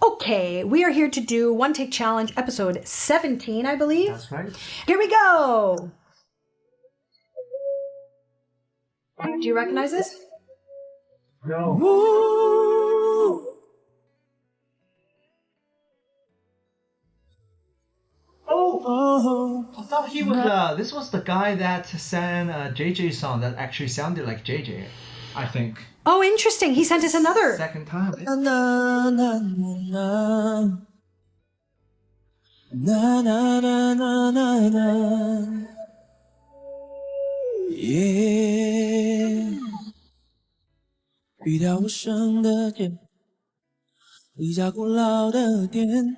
Okay, we are here to do One Take Challenge episode 17, I believe. That's right. Here we go. Do you recognize this? No. Ooh. Oh, I thought he was. This was the guy that sang a JJ song that actually sounded like JJ. I think. Oh, interesting. He sent us another. Second time. Na na na na na na na na na na. Yeah， 遇到无声的夜，一家古老的店，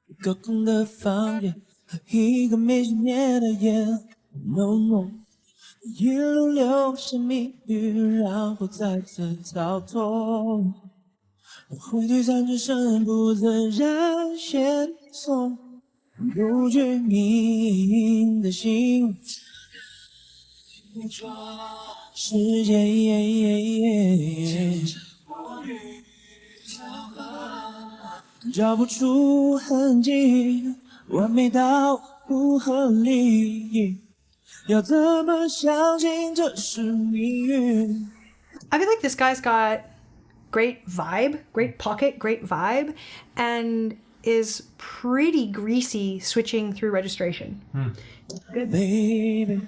一个空的房间和一个没熄灭的烟。No no， 一路留下谜语，然后再次逃脱。我会对战只身不自然线索，不具名的心。世界找不出痕迹，完美到不合理，要怎么相信这是命运？ I feel like this guy's got great vibe, great pocket, great vibe, and is pretty greasy switching through registration. Good. Baby，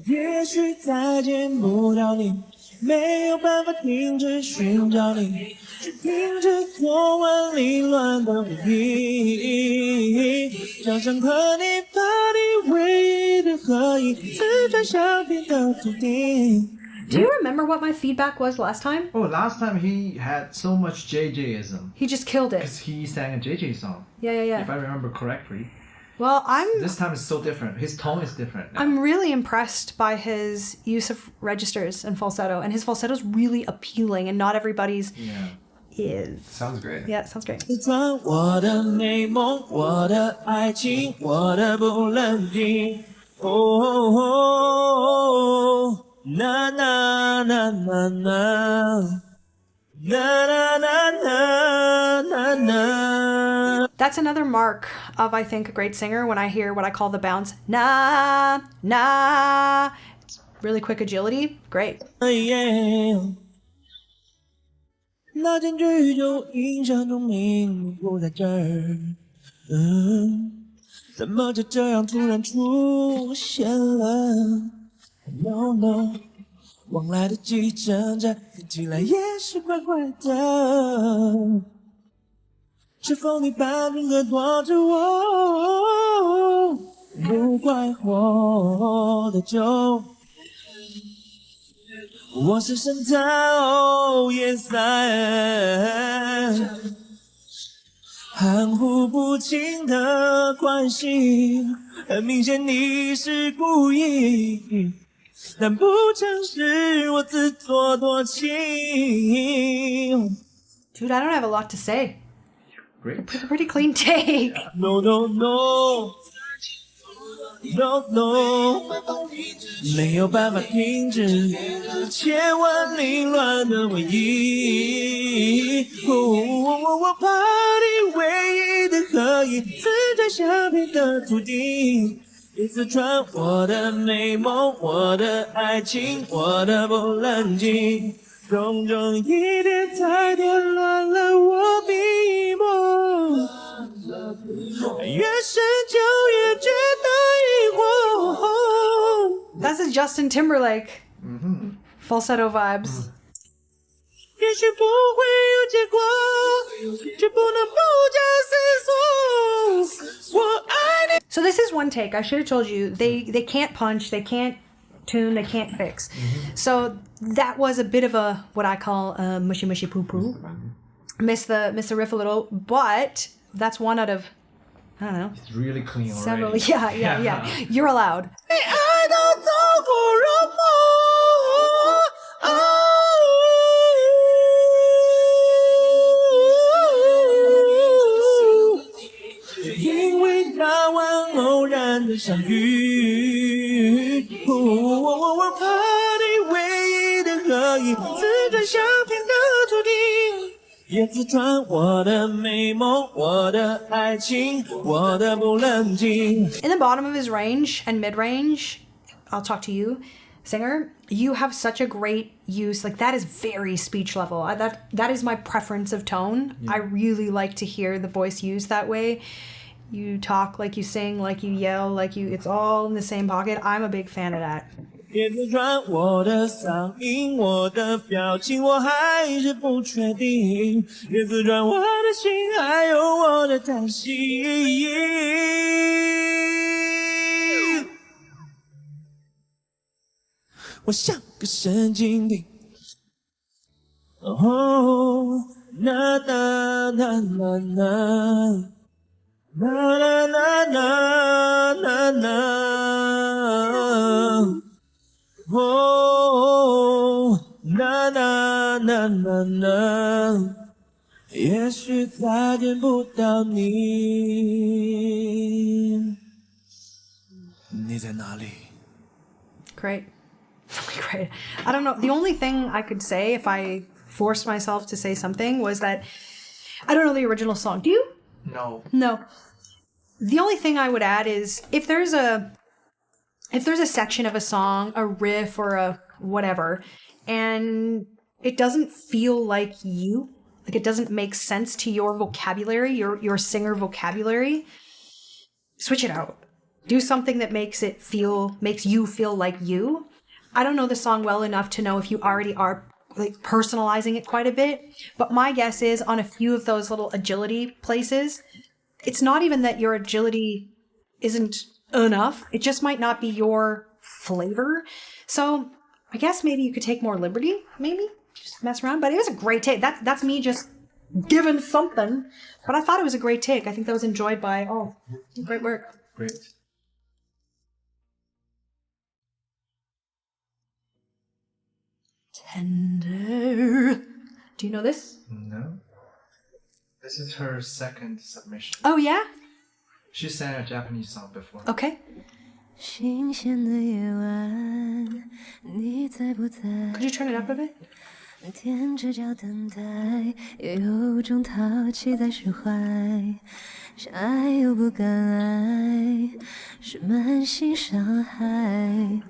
也许再见不到你，没有办法停止寻找你，只凭着昨晚凌乱的回忆，想象和你把你唯一的合影，刺穿相片的土地。Do you remember what my feedback was last time? Oh, last time he had so much JJism He just killed it. because he sang a JJ song. Yeah. If I remember correctly. Well, This time is so different. His tone is different now. I'm really impressed by his use of registers and falsetto, and his falsetto is really appealing, and not everybody's Yeah. is. Sounds great. Yeah, it sounds great. 穿我的美梦，我的爱情，我的不冷静。哦，那那那那那。Na na na na na na. That's another mark of, I think, a great singer when I hear what I call the bounce. Na, na. It's really quick agility. Great. Yeah. 那间剧就印象中明明不在这儿，怎么就这样突然出现了 ？No no。往来的计程站，听起来也是怪怪的。是否你把任何躲着我？不怪我的酒，我是神探夜赛，含糊不清的关系，很明显你是故意。但不曾是我自作多情。 Dude, I don't have a lot to say. Great. Pretty clean take. No no no no no， 没有办法停止千万凌乱的回忆。我怕你唯一的合影，刺在相片的土地。你刺穿我的美梦，我的爱情，我的不冷静，种种一点太点乱了我笔墨，越深就越觉得疑惑。 That's a Justin Timberlake falsetto vibes. 也许不会有结果，却不能不假思索。我爱你。 So this is one take. I should have told you they can't punch, they can't tune, they can't fix. So that was a bit of a what I call a mushy mushy poo poo. Miss the riff a little, but that's one out of I don't know. It's really clean already. Several. Yeah. You're allowed. 你爱到走火入魔。因为那晚偶然的相遇，我怕你唯一的合影，刺穿相片的土地。叶子转我的美梦，我的爱情，我的不冷静。 In the bottom of his range and mid-range, I'll talk to you, singer, you have such a great use. Like, that is very speech level. That is my preference of tone. Yeah. I really like to hear the voice used that way. You talk like you sing, like you yell, like you, it's all in the same pocket. I'm a big fan of that. 叶子转我的嗓音，我的表情，我还是不确定。叶子转我的心，还有我的担心。我像个神经病。哦，啦啦啦啦啦。啦啦啦啦啦啦，哦，啦啦啦啦啦，也许再见不到你，你在哪里？ Great. Great. I don't know. The only thing I could say if I forced myself to say something was that I don't know the original song. Do you? No. No. The only thing I would add is if there's a section of a song, a riff or a whatever, and it doesn't feel like you, like it doesn't make sense to your vocabulary, your singer vocabulary, switch it out. Do something that makes you feel like you. I don't know the song well enough to know if you already are like personalizing it quite a bit, but my guess is on a few of those little agility places, it's not even that your agility isn't enough. It just might not be your flavor. So I guess maybe you could take more liberty, maybe just mess around. But it was a great take. That's me just giving something. But I thought it was a great take. I think that was enjoyed by great work. Great. Tender. Do you know this? No. This is her second submission. Oh yeah? She sang a Japanese song before. Okay. 新鲜的夜晚，你在不在？ Could you turn it up a bit? 踮着脚等待，也有种淘气在释怀，相爱又不敢爱，是满心伤害。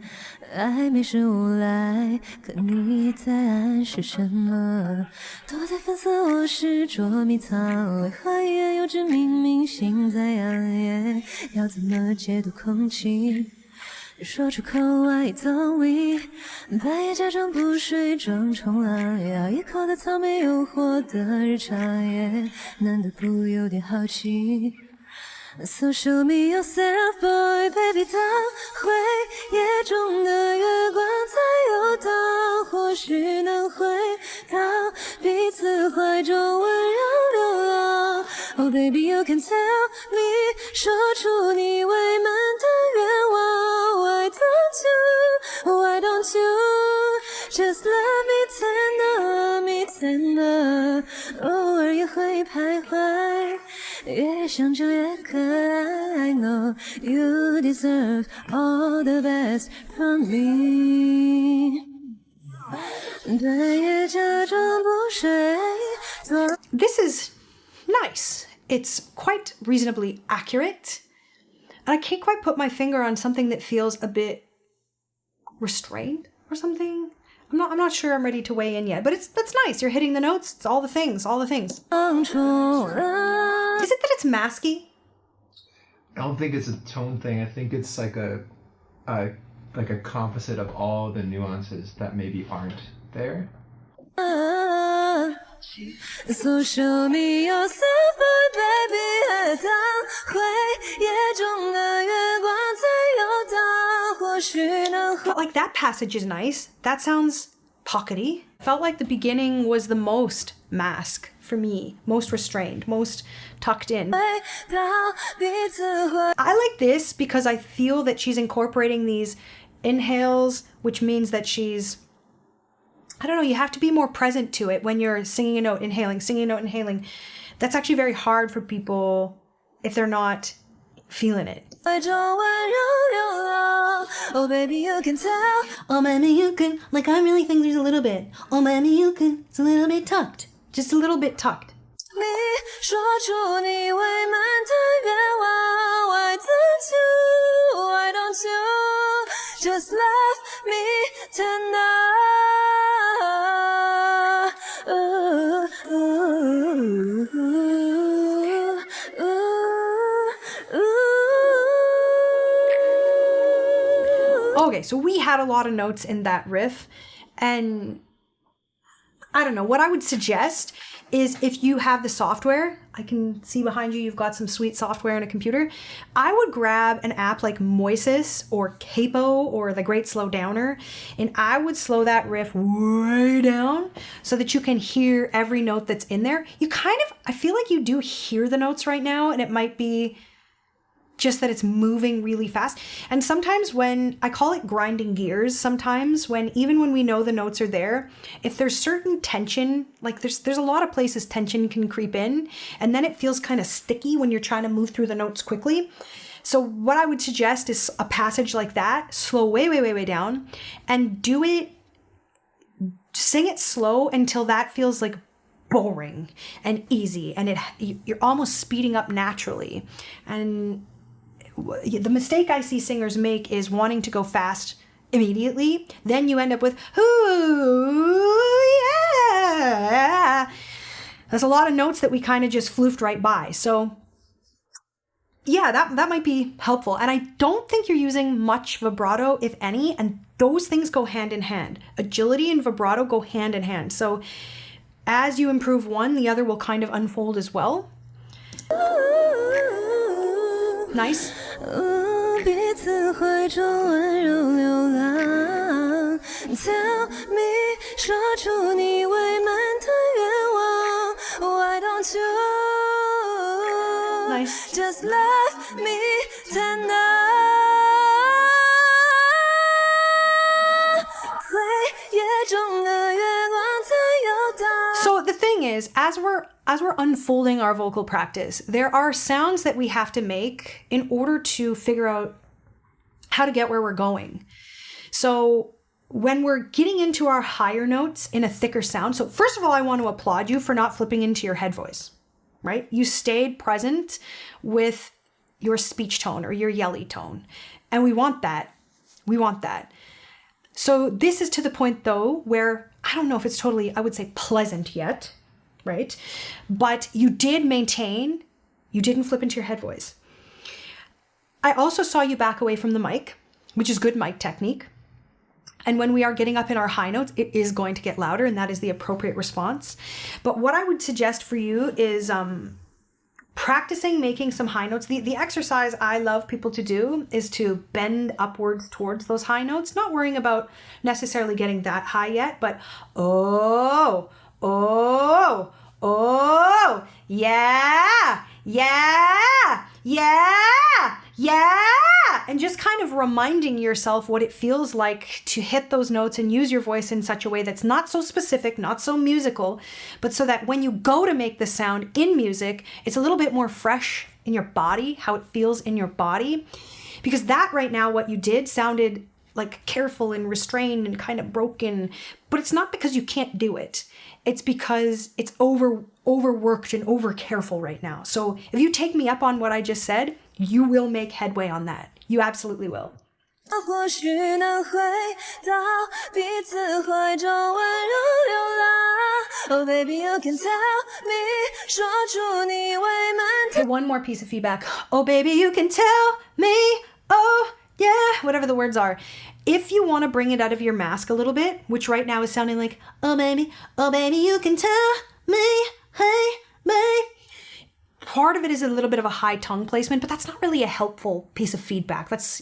爱没是无赖，可你在暗示什么？躲在粉色卧室捉迷藏，为何一言有之明明心在扬言？要怎么解读空气？说出口 I don't we， 半夜假装不睡装冲浪，咬一口的草莓诱惑的日常夜，难得不有点好奇。So show me yourself, boy, baby. 当回夜中的月光在游荡，或许能回到彼此怀中温柔流浪。Oh, baby, you can tell me， 说出你未满的愿望。Why don't you just love me tender？ 偶尔也会徘徊。越想就越可爱 I know you deserve all the best from me。 对也假装不睡。 This is nice. It's quite reasonably accurate. And I can't quite put my finger on something that feels a bit restrained or something. I'm not sure I'm ready to weigh in yet, but that's nice. You're hitting the notes. It's all the things. Is it that it's masky? I don't think it's a tone thing. I think it's like a composite of all the nuances that maybe aren't there. So show me yourself, boy, baby。 当回夜中的月光在游荡，或许能。 But like that passage is nice. That sounds pockety. Felt like the beginning was the most mask for me, most restrained, most tucked in. I like this because I feel that she's incorporating these inhales, which means that she's, I don't know, you have to be more present to it when you're singing a note, inhaling, singing a note, inhaling. That's actually very hard for people if they're not feeling it. Oh, baby, you can tell. Oh, mommy, you can, like I'm really thinking there's a little bit. Oh, mommy, you can, it's a little bit tucked. just a little bit tucked. 你说出你未满的愿望 Why don't you, why don't you Just love me tonight Okay, so we had a lot of notes in that riff, and I don't know, what I would suggest is if you have the software, I can see behind you, you've got some sweet software on a computer. I would grab an app like Moises or Capo or the Great Slow Downer, and I would slow that riff way down so that you can hear every note that's in there. You kind of, I feel like you do hear the notes right now, and it might be just that it's moving really fast. And sometimes when, I call it grinding gears, sometimes when, even when we know the notes are there, if there's certain tension, like there's a lot of places tension can creep in, and then it feels kind of sticky when you're trying to move through the notes quickly. So what I would suggest is a passage like that, slow way down, and do it, sing it slow until that feels like boring and easy, and you're almost speeding up naturally. And the mistake I see singers make is wanting to go fast immediately. Then you end up with, ooh, yeah. There's a lot of notes that we kind of just floofed right by. So yeah, that might be helpful. And I don't think you're using much vibrato, if any, and those things go hand in hand. Agility and vibrato go hand in hand. So as you improve one, the other will kind of unfold as well. Nice. 彼此怀中温柔流浪 Tell me 说出你未满的愿望 Why don't you Nice. Just love me tonight 黑夜中的月光在游荡 So the thing is, as we're unfolding our vocal practice, there are sounds that we have to make in order to figure out how to get where we're going. So when we're getting into our higher notes in a thicker sound, so first of all, I want to applaud you for not flipping into your head voice, right? You stayed present with your speech tone or your yelly tone. And we want that. We want that. So this is to the point though, where I don't know if it's totally, I would say pleasant yet, right? But you did maintain, you didn't flip into your head voice. I also saw you back away from the mic, which is good mic technique. And when we are getting up in our high notes, it is going to get louder, and that is the appropriate response. But what I would suggest for you is practicing making some high notes. The exercise I love people to do is to bend upwards towards those high notes, not worrying about necessarily getting that high yet, but oh, yeah, and just kind of reminding yourself what it feels like to hit those notes and use your voice in such a way that's not so specific, not so musical, but so that when you go to make the sound in music, it's a little bit more fresh in your body, how it feels in your body. Because that right now, what you did sounded like careful and restrained and kind of broken, but it's not because you can't do it. It's because it's overworked and over careful right now. So if you take me up on what I just said, you will make headway on that. You absolutely will. 或许能回到彼此怀中温柔流浪 Oh baby you can tell me 说出你未满的 Okay, one more piece of feedback. Oh baby you can tell me. Oh yeah, whatever the words are. If you want to bring it out of your mask a little bit, which right now is sounding like, oh baby you can tell me, hey, babe. Part of it is a little bit of a high tongue placement, but that's not really a helpful piece of feedback. That's,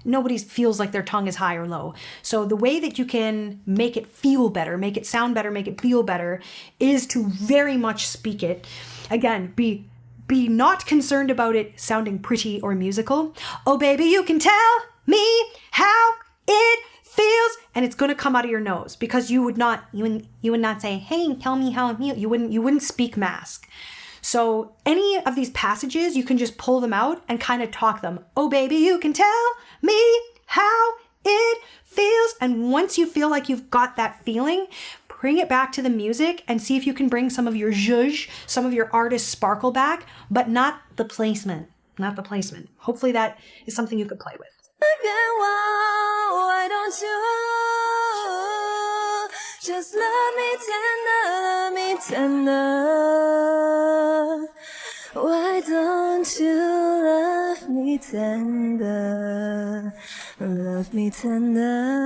nobody feels like their tongue is high or low. So the way that you can make it feel better, make it sound better, make it feel better, is to very much speak it. Again, be not concerned about it sounding pretty or musical. Oh baby, you can tell me how it feels, and it's going to come out of your nose, because you would not say, hey, tell me how it feels. You wouldn't speak mask. So any of these passages, you can just pull them out and kind of talk them. Oh baby, you can tell me how it feels. And once you feel like you've got that feeling, bring it back to the music and see if you can bring some of your zhuzh, some of your artist sparkle back, but not the placement. Not the placement. Hopefully that is something you could play with. Why don't you just love me tender? Why don't you love me tender? Love me tender.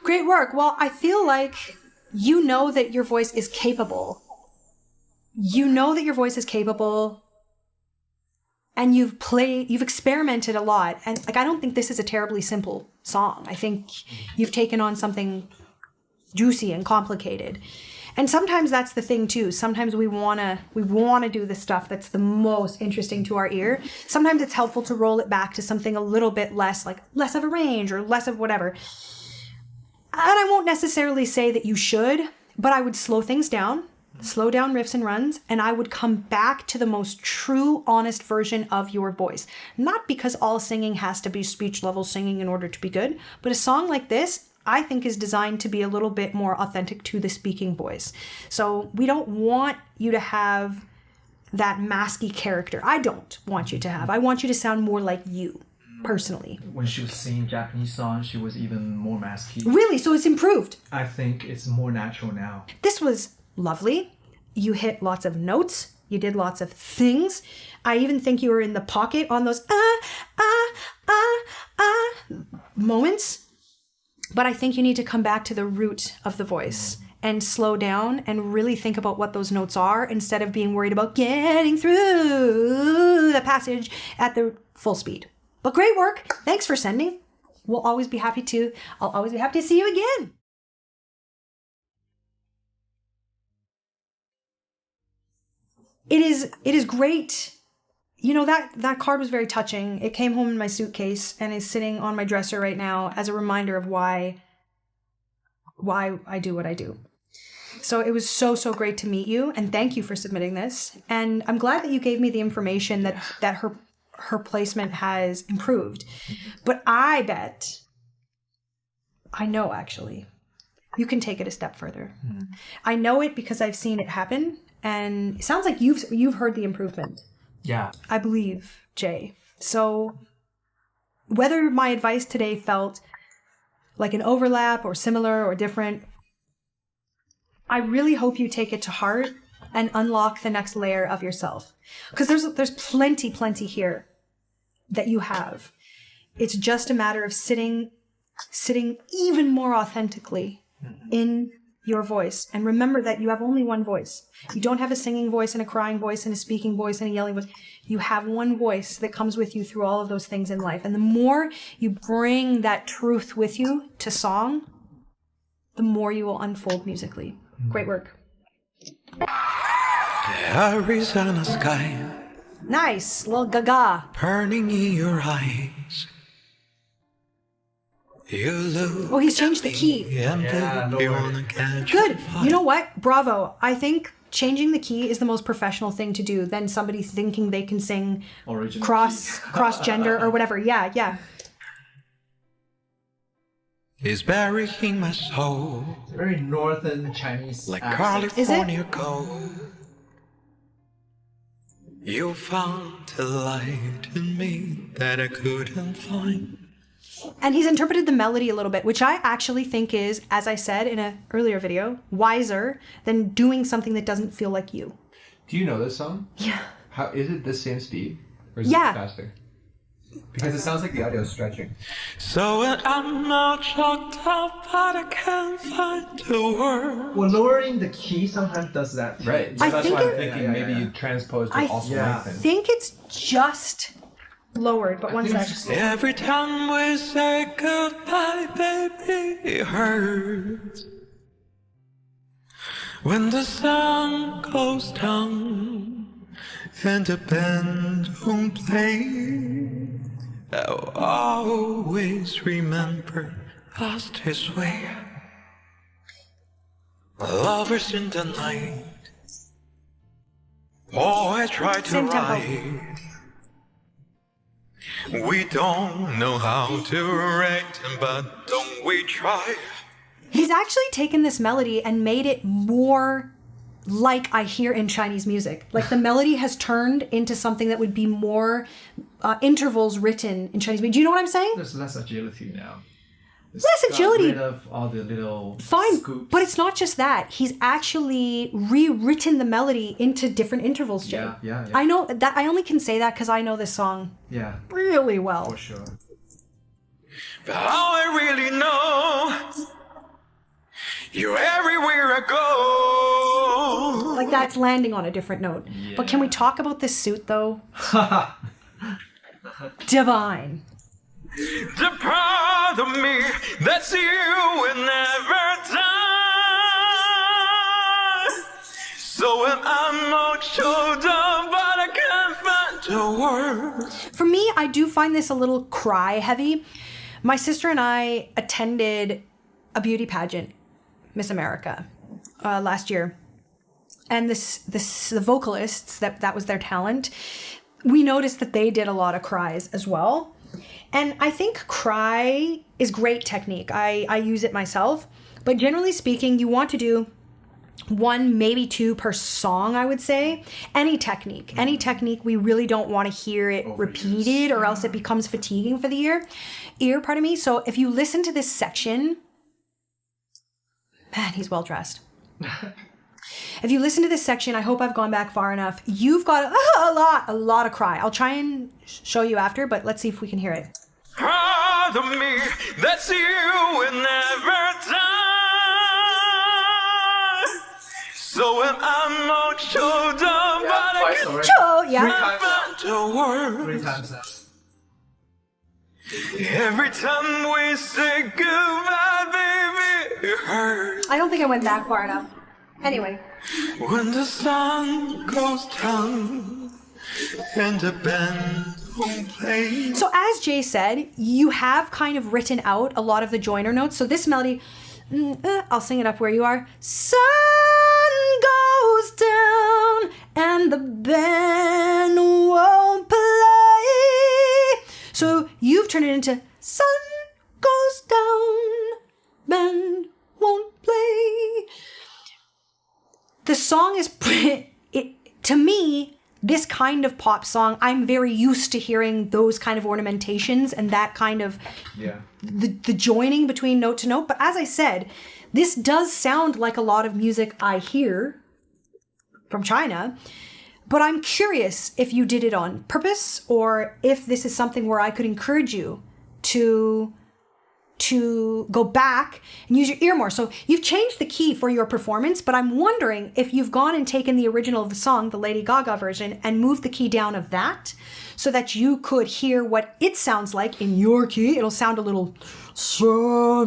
Great work. Well, I feel like you know that your voice is capable. You know that your voice is capable, and you've experimented a lot. And like, I don't think this is a terribly simple song. I think you've taken on something juicy and complicated. And sometimes that's the thing too. Sometimes we wanna do the stuff that's the most interesting to our ear. Sometimes it's helpful to roll it back to something a little bit less, like less of a range or less of whatever. And I won't necessarily say that you should, but I would slow things down. Slow down riffs and runs, and I would come back to the most true, honest version of your voice. Not because all singing has to be speech level singing in order to be good, but a song like this, I think, is designed to be a little bit more authentic to the speaking voice. So we don't want you to have that masky character. I don't want you to have. I want you to sound more like you, personally. When she was singing Japanese songs, she was even more masky. Really? So it's improved? I think it's more natural now. This was lovely. You hit lots of notes. You did lots of things. I even think you were in the pocket on those moments. But I think you need to come back to the root of the voice and slow down and really think about what those notes are instead of being worried about getting through the passage at the full speed. But great work. Thanks for sending. I'll always be happy to see you again. It is great. You know, that card was very touching. It came home in my suitcase and is sitting on my dresser right now as a reminder of why I do what I do. So it was so great to meet you, and thank you for submitting this. And I'm glad that you gave me the information that her placement has improved. But I know actually, you can take it a step further. I know it because I've seen it happen. And it sounds like you've heard the improvement. Yeah. I believe, Jay. So whether my advice today felt like an overlap or similar or different, I really hope you take it to heart and unlock the next layer of yourself. Because there's plenty here that you have. It's just a matter of sitting even more authentically in your voice. And remember that you have only one voice. You don't have a singing voice and a crying voice and a speaking voice and a yelling voice. You have one voice that comes with you through all of those things in life. And the more you bring that truth with you to song, the more you will unfold musically. Great work. Arizona sky, Nice. Little gaga. burning in your eyes. You look. Oh, he's changed the key. And Yeah, baby, lower. wanna catch Good. fire. You know what? Bravo. I think changing the key is the most professional thing to do than somebody thinking they can sing Original cross gender or whatever. Yeah. Is buried in my soul, Very northern Chinese like accent. California gold. You found a light in me that I couldn't find. And he's interpreted the melody a little bit, which I actually think is, as I said in an earlier video, wiser than doing something that doesn't feel like you. Do you know this song? Yeah. How is it the same speed? Or is Yeah. it faster? Because it sounds like the audio is stretching. So when I'm not shocked up, but I can't find the word. Well, lowering the key sometimes does that. Right. I So that's think why I'm it- thinking Yeah, maybe yeah. you transposed to I also Yeah. lengthen. think it's just lowered, but one sec. Every time we say goodbye, baby, it hurts. When the sun goes down and the band won't play, I'll always remember us this way. Lovers in the night. Oh, I try to Same tempo. write We don't know how to rate, but don't we try? He's actually taken this melody and made it more like I hear in Chinese music. Like the melody has turned into something that would be more intervals written in Chinese music. Do you know what I'm saying? There's less agility now. Less agility. Got rid of all the little Fine, scoops. but it's not just that. He's actually rewritten the melody into different intervals, Jay. Yeah. I know that. I only can say that because I know this song Yeah, really well. for sure. But all I really know, you're everywhere I go. Like that's landing on a different note. But can we talk about this suit though? Divine. The part of me that's you will never die. So when I'm not showed up, but I can't find the words. For me, I do find this a little cry heavy. My sister and I attended a beauty pageant, Miss America, last year. And the vocalists, that was their talent. We noticed that they did a lot of cries as well. And I think cry is great technique. I use it myself. But generally speaking, you want to do 1, maybe 2 per song, I would say. Any technique, we really don't want to hear it repeated or else it becomes fatiguing for the ear, pardon me. So if you listen to this section, man, he's well dressed. If you listen to this section, I hope I've gone back far enough. You've got a lot of cry. I'll try and show you after, but let's see if we can hear it. Part of me that's you will never die. So when I'm not showed up, but I can Oh, yeah. find the words. 3 times now. Every time we say goodbye, baby, it hurts. I don't think I went that far enough. Anyway. When the sun goes down and the band won't play. So as Jay said, you have kind of written out a lot of the joiner notes. So this melody, I'll sing it up where you are. Sun goes down and the band won't play. So you've turned it into sun goes down, band won't play. The song is, to me, this kind of pop song, I'm very used to hearing those kind of ornamentations and that kind of the joining between note to note. But as I said, this does sound like a lot of music I hear from China. But I'm curious if you did it on purpose or if this is something where I could encourage you to go back and use your ear more. So you've changed the key for your performance, but I'm wondering if you've gone and taken the original of the song, the Lady Gaga version, and moved the key down of that so that you could hear what it sounds like in your key. It'll sound a little, it'll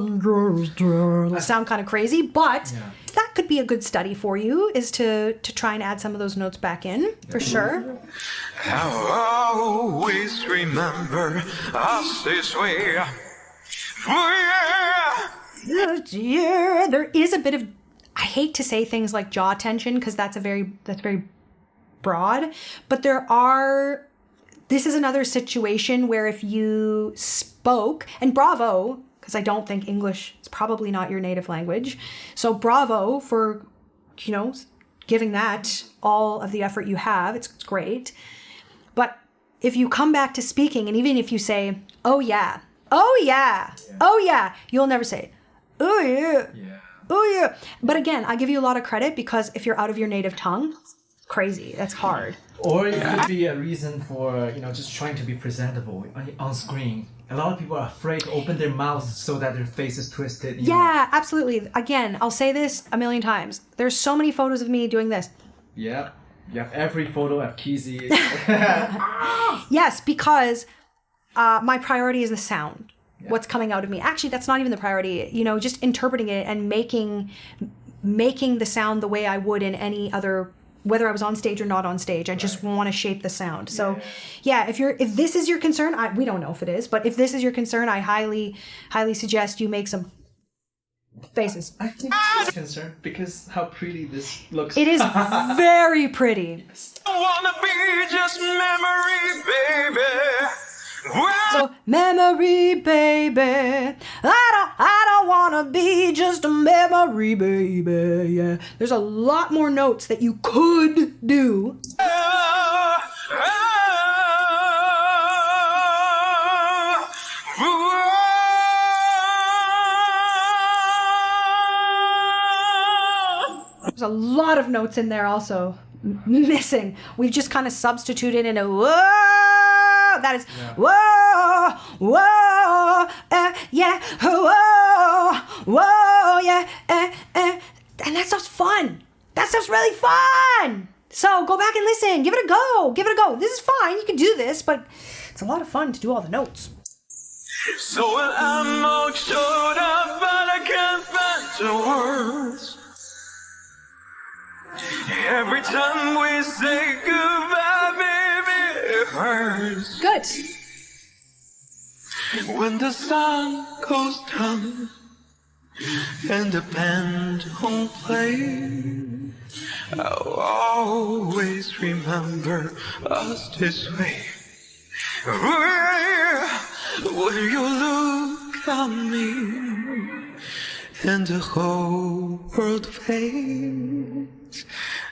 sound kind of crazy, but that could be a good study for you, is to try and add some of those notes back in, for sure. I'll always remember us this way. Yeah, there is a bit of, I hate to say things like jaw tension because that's very broad, but this is another situation where if you spoke, and bravo, because I don't think English is probably not your native language, so bravo for, giving that all of the effort you have, it's great. But if you come back to speaking, and even if you say, oh yeah, you'll never say, oh yeah. But again, I give you a lot of credit because if you're out of your native tongue, it's crazy. That's hard. Or it could be a reason for, just trying to be presentable on screen. A lot of people are afraid to open their mouths so that their face is twisted. Yeah, absolutely. Again, I'll say this a million times. There's so many photos of me doing this. Yeah. You have every photo of Kizzy. Yes, because my priority is the sound. What's coming out of me. Actually, that's not even the priority. Just interpreting it and making the sound the way I would in any other, whether I was on stage or not on stage. I just want to shape the sound. So, if this is your concern, we don't know if it is, but if this is your concern, I highly suggest you make some faces. I think it's concerned because how pretty this looks. It is very pretty. I wanna be just memory, baby. So memory, baby. I don't wanna be just a memory, baby. Yeah. There's a lot more notes that you could do. There's a lot of notes in there also missing. We've just kind of substituted in a whoa. That is whoa, whoa, yeah, whoa, whoa, yeah, and that stuff's fun. That stuff's really fun. So go back and listen. Give it a go. Give it a go. This is fine. You can do this, but it's a lot of fun to do all the notes. So when I'm all showed up, but I can't find the words. Every time we say goodbye, baby, it hurts. Good. When the sun goes down and the band won't play, I'll always remember us this way. When you look at me and the whole world fades,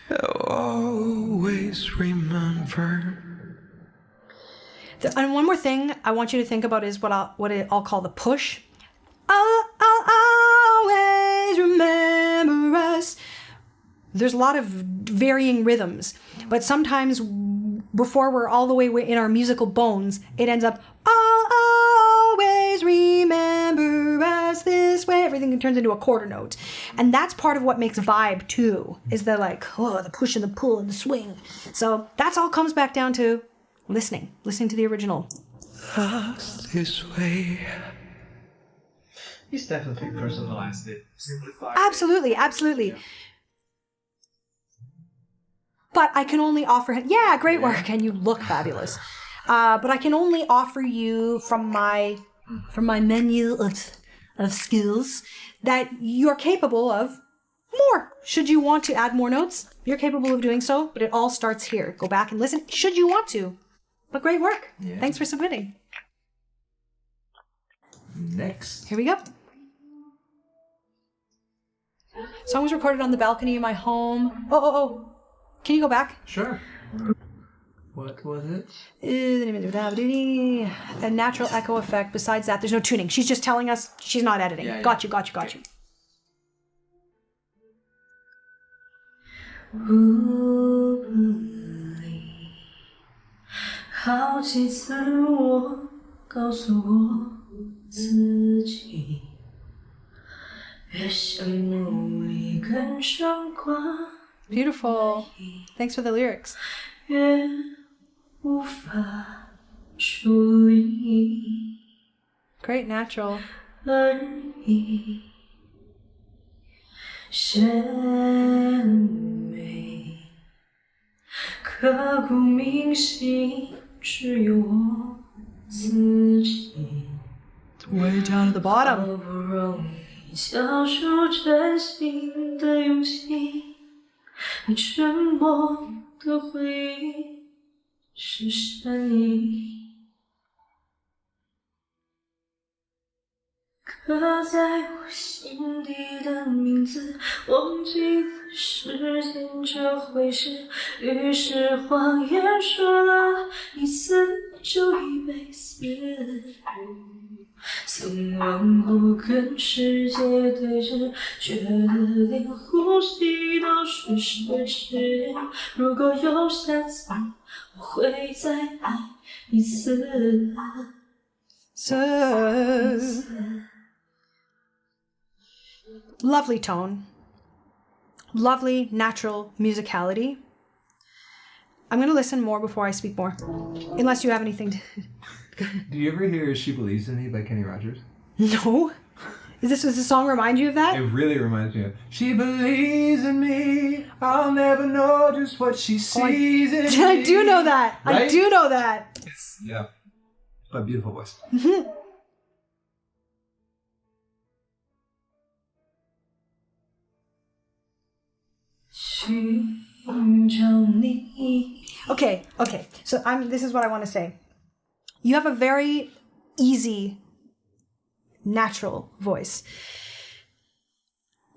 I'll always remember. And one more thing I want you to think about is what I'll call the push. I'll always remember us. There's a lot of varying rhythms, but sometimes before we're all the way in our musical bones, it ends up, I'll always remember us this way. Everything turns into a quarter note. And that's part of what makes vibe too, is the the push and the pull and the swing. So that's all comes back down to listening to the original. Us this way. He's definitely personalized it, simplified Absolutely, absolutely. But I can only offer him, great work, and you look fabulous. But I can only offer you from my menu of skills that you're capable of more. Should you want to add more notes, you're capable of doing so, but it all starts here. Go back and listen, should you want to. But great work. Yeah. Thanks for submitting. Next. Here we go. Song was recorded on the balcony of my home. Oh. Can you go back? Sure. What was it? A natural echo effect. Besides that, there's no tuning. She's just telling us she's not editing. Yeah. Got you. Okay. 好几次我告诉我自己，越想努力跟上挂， Beautiful. Thanks for the lyrics. 越无法处理 Great, natural. 而已。鲜美，刻骨铭心，只有我自己。 Way down to the bottom. 好不容易交出真心的勇气，你沉默的回应是善意。刻在我心底的名字，忘记的时间这回事，于是谎言说了一次就一辈子。曾忘我跟世界对峙，觉得连呼吸都是奢侈。如果有下次，我会再爱一次。 Lovely tone. Lovely natural musicality. I'm going to listen more before I speak more. Unless you have anything to... Do you ever hear She Believes in Me by Kenny Rogers? No? Does the song remind you of that? It really reminds me of She believes in me. I'll never know just what she sees in me. I do know that. Right? I do know that. Yeah. But beautiful voice. Okay. So this is what I want to say. You have a very easy, natural voice.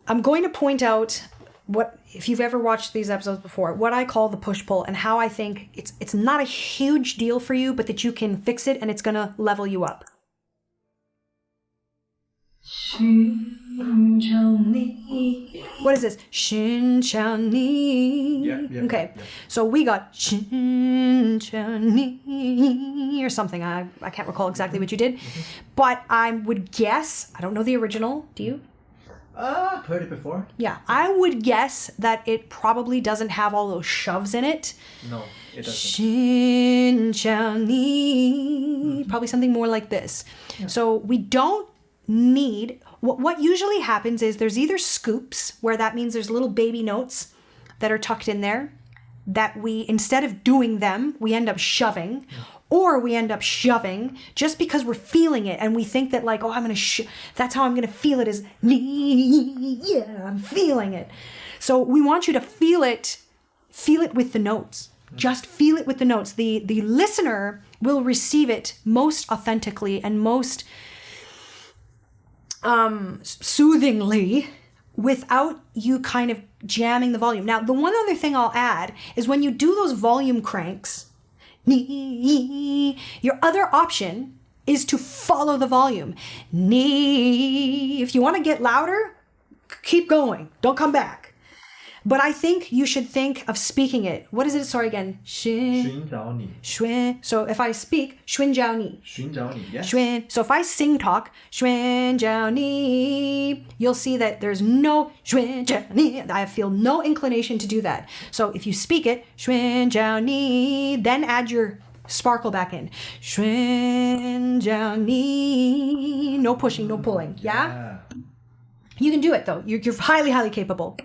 I'm going to point out what, if you've ever watched these episodes before, what I call the push-pull and how I think it's not a huge deal for you, but that you can fix it and it's going to level you up. What is this? Shin chao ni. Yeah, okay. yeah. So we got shin chao ni or something. I can't recall exactly what you did. But I would guess, I don't know the original. Do you? I've heard it before. Yeah. I would guess that it probably doesn't have all those shoves in it. No, it doesn't. Shin chao ni. Probably something more like this. Yeah. So we don't need... What usually happens is there's either scoops, where that means there's little baby notes that are tucked in there that we, instead of doing them, we end up shoving. Or we end up shoving just because we're feeling it and we think that like, oh, I'm going to that's how I'm going to feel it is, yeah, I'm feeling it. So we want you to feel it with the notes. Just feel it with the notes. The listener will receive it most authentically and most soothingly without you kind of jamming the volume. Now, the one other thing I'll add is when you do those volume cranks, your other option is to follow the volume. If you want to get louder, keep going. Don't come back. But I think you should think of speaking it. What is it? Sorry again. 寻找你. So if I speak, 寻找你. 寻找你, yes. So if I sing talk, 寻找你, you'll see that there's no 寻找你. I feel no inclination to do that. So if you speak it, 寻找你, then add your sparkle back in. 寻找你. No pushing, no pulling. Yeah? You can do it though. You're highly, highly capable.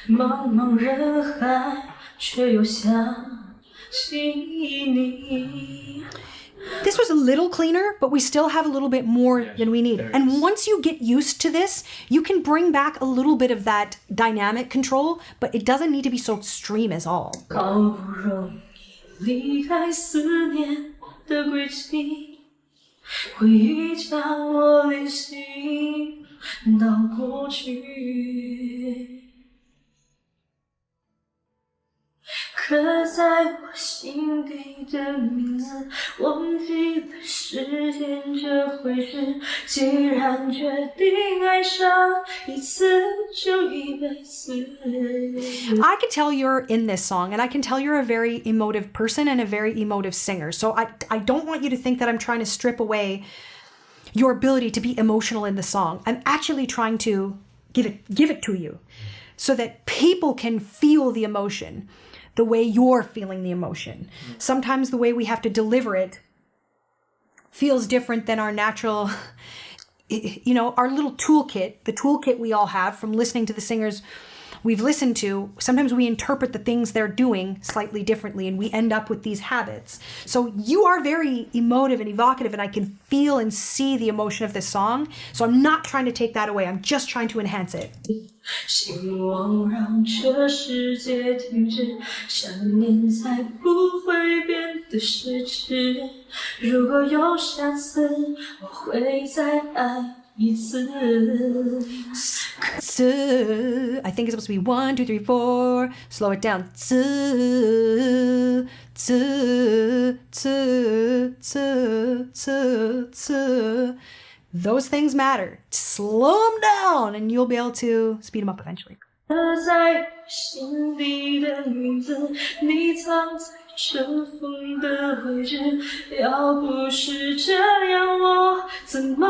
茫茫人海，却又想起你。 This was a little cleaner, but we still have a little bit more than we need. And once you get used to this, you can bring back a little bit of that dynamic control, but it doesn't need to be so extreme as all. 好不容易离开思念的轨迹，回忆将我联系到过去。 刻在我心底的名字，忘记了时间这回事。既然决定爱上一次，就一辈子。I can tell you're in this song, and I can tell you're a very emotive person and a very emotive singer. So I don't want you to think that I'm trying to strip away your ability to be emotional in the song. I'm actually trying to give it to you so that people can feel the emotion the way you're feeling the emotion. Sometimes the way we have to deliver it feels different than our natural, our little toolkit, the toolkit we all have from listening to the singers we've listened to. Sometimes we interpret the things they're doing slightly differently and we end up with these habits. So you are very emotive and evocative, and I can feel and see the emotion of this song. So I'm not trying to take that away. I'm just trying to enhance it. 希望让这世界停止，想念才不会变得失智。如果有下次，我会再爱一次。I think it's supposed to be 1, 2, 3, 4. Slow it down. Those things matter. Slow them down and you'll be able to speed them up eventually. 刻在心底的名字，你藏在尘封的位置。要不是这样，我怎么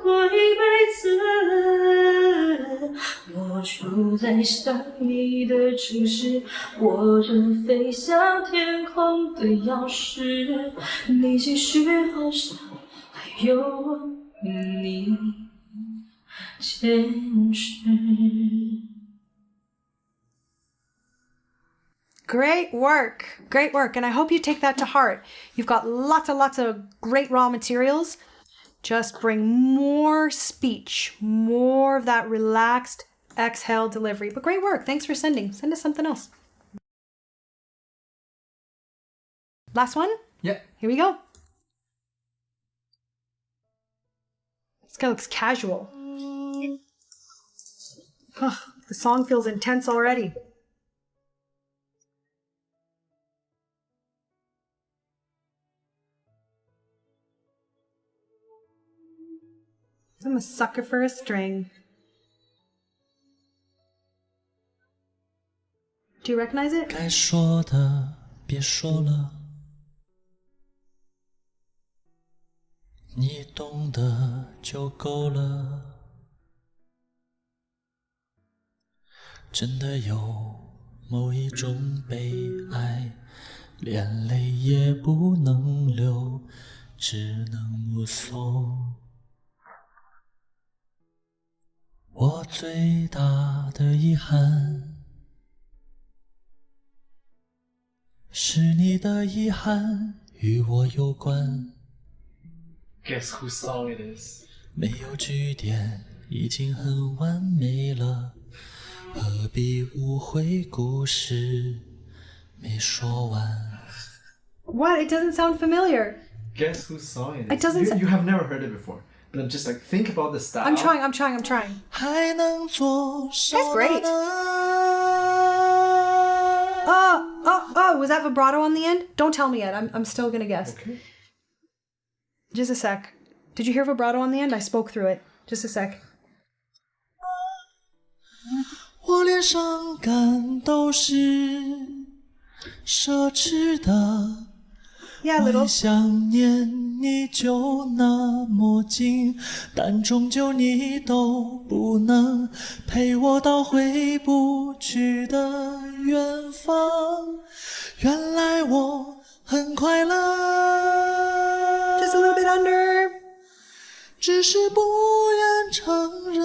过一辈子？我住在想你的城市，握着飞向天空的钥匙。你继续好像还有我你坚持。 Great work. Great work. And I hope you take that to heart. You've got lots of great raw materials. Just bring more speech, more of that relaxed exhale delivery. But great work. Thanks for sending. Send us something else. Last one? Yeah. Here we go. This guy looks casual. The song feels intense already. I'm a sucker for a string. Do you recognize it? 该说的别说了，你懂得就够了。真的有某一种悲哀，连泪也不能流，只能目送。我最大的遗憾，是你的遗憾与我有关。 Guess whose song it is? 没有句点，已经很完美了，何必误会故事没说完。 What? It doesn't sound familiar. Guess whose song it is? It doesn't You have never heard it before. But I'm just like, think about the style. I'm trying. 还能做什 That's 么 great. 呢？ Oh, was that vibrato on the end? Don't tell me yet. I'm still gonna guess. Okay. Just a sec. Did you hear vibrato on the end? I spoke through it. Just a sec. 我连伤感都是奢侈的。 Yeah, 我 little. 也想念你就那么近，但终究你都不能陪我到回不去的远方。原来我很快乐， Just a little bit under. 只是不愿承认。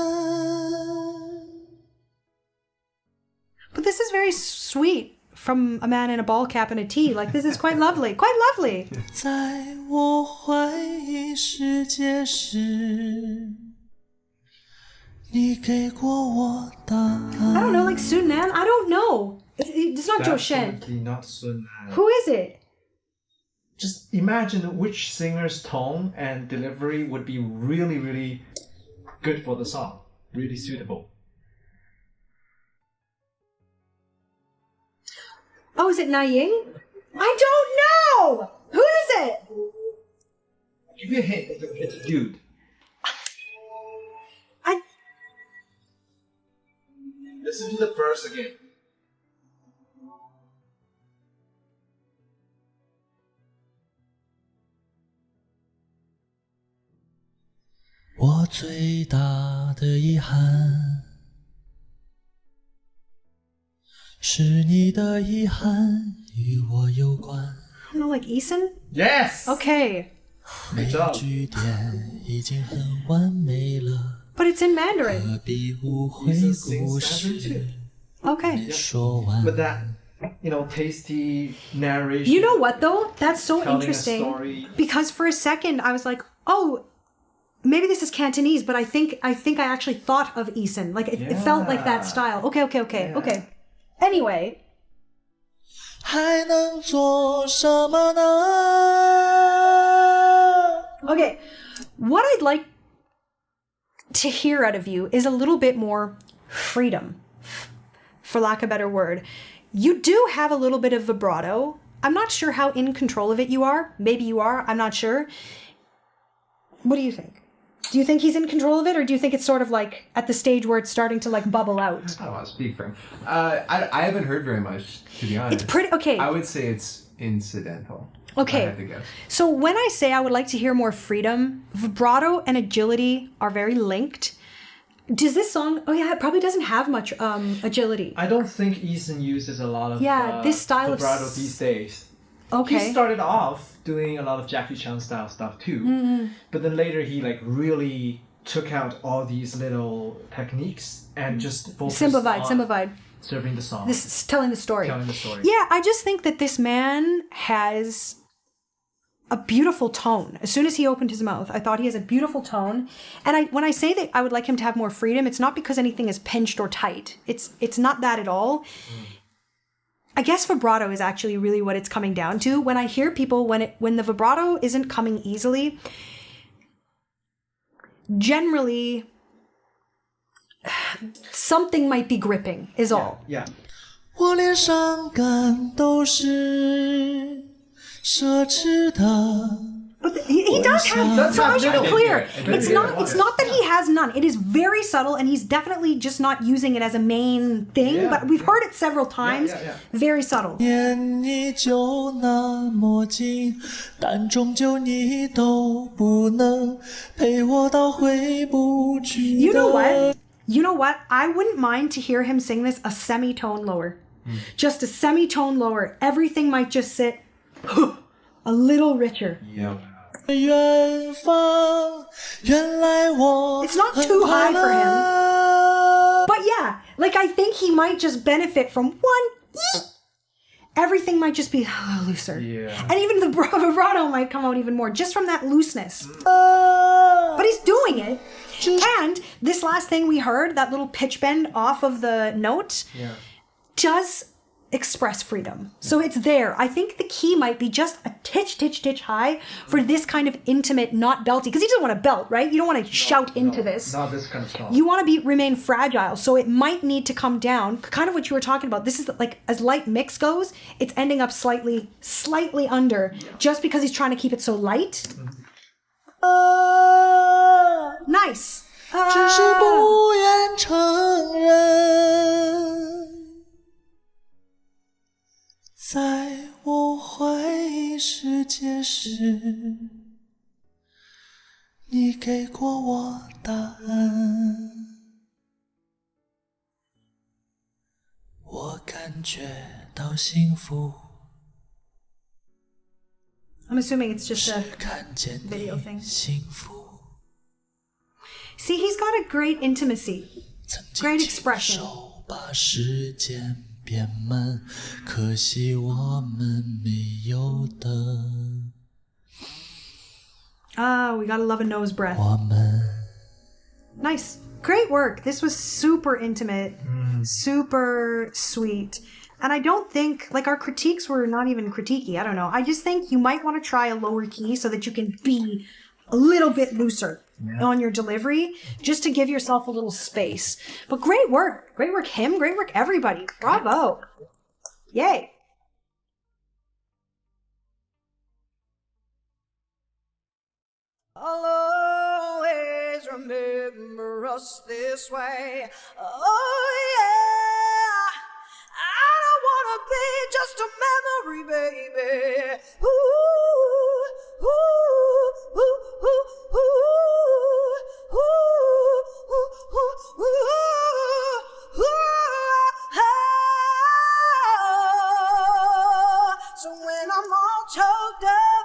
But this is very sweet from a man in a ball cap and a tee. Like, this is quite lovely. Quite lovely. 在我怀疑世界时，你给过我答 I don't 案。 know, like Sun Nan? I don't know. It's not Zhou Shen. Definitely not Sun Nan. Who is it? Just imagine which singer's tone and delivery would be really, really good for the song. Really suitable. Oh, is it Na Ying? I don't know! Who is it? Give you a hint. It's a dude. I... Listen to the verse again. 我最大的遗憾，是你的遗憾与我有关。 I don't know, like Eason? Yes! Okay. 每个句点已经很完美了， But it's in Mandarin. 何必误会 Eason sings 故 Mandarin 事 too. Okay. 没说完。 But that, tasty narration. You know what, though? That's so Telling a interesting. story. Because for a second, I was like, oh... Maybe this is Cantonese, but I think I actually thought of Eason. Like, it felt like that style. Okay. Anyway. 还能做什么呢？ Okay. What I'd like to hear out of you is a little bit more freedom, for lack of a better word. You do have a little bit of vibrato. I'm not sure how in control of it you are. Maybe you are. I'm not sure. What do you think? Do you think he's in control of it, or do you think it's sort of like at the stage where it's starting to like bubble out? I don't want to speak for him. I haven't heard very much, to be honest. It's pretty okay. I would say it's incidental. Okay. I have to guess. So when I say I would like to hear more freedom, vibrato and agility are very linked. Does this song? Oh yeah, it probably doesn't have much agility. I don't think Eason uses a lot of this style of vibrato these days. Okay. He started off doing a lot of Jackie Chan style stuff too, but then later he like really took out all these little techniques and just focused Simplified. on serving the song, This is telling the story. telling the story. Yeah, I just think that this man has a beautiful tone. As soon as he opened his mouth, I thought he has a beautiful tone. And when I say that I would like him to have more freedom, it's not because anything is pinched or tight. It's not that at all. I guess vibrato is actually really what it's coming down to. When I hear people, when the vibrato isn't coming easily, generally something might be gripping is all. Yeah. 我连伤感都是奢侈的。 But he does have. So I should be clear. It's not that he has none. It is very subtle, and he's definitely just not using it as a main thing. Yeah. But we've heard it several times. Yeah. Very subtle. 念你就那么近，但终究你都不能陪我到回不去的。 You know what? You know what? I wouldn't mind to hear him sing this a semitone lower. Just a semitone lower. Everything might just sit a little richer. Yeah. 远方，原来我 It's not too high for him. But yeah, like I think he might just benefit from one. Everything might just be looser. Yeah. And even the vibrato might come out even more just from that looseness. But he's doing it. And this last thing we heard, that little pitch bend off of the note, does express freedom. So it's there. I think the key might be just a titch high for this kind of intimate, not belty. Because he doesn't want to belt, right? You don't want to shout into this. Not this kind of song. You want to remain fragile. So it might need to come down. Kind of what you were talking about. This is like, as light mix goes, it's ending up slightly under, just because he's trying to keep it so light. Nice. 只是不愿承认，在我怀疑世界时，你给过我答案。我感觉到幸福， I'm assuming it's just a 看见 video 你 thing. 幸福。 See, he's got a great intimacy. 曾 Great 经 expression. 亲手把时间变慢，可惜我们没有的。 We gotta love a nose breath. 我们 Nice. Great work. This was super intimate, super sweet. And I don't think, like, our critiques were not even critiquey. I don't know. I just think you might want to try a lower key so that you can be a little bit looser on your delivery, just to give yourself a little space. But great work. Great work, him. Great work, everybody. Bravo. Yay. I'll always remember us this way. Oh, yeah. I don't want to be just a memory, baby. Ooh, ooh, ooh, ooh, ooh, ooh, ooh, ooh, ooh, ooh. So when I'm all choked up,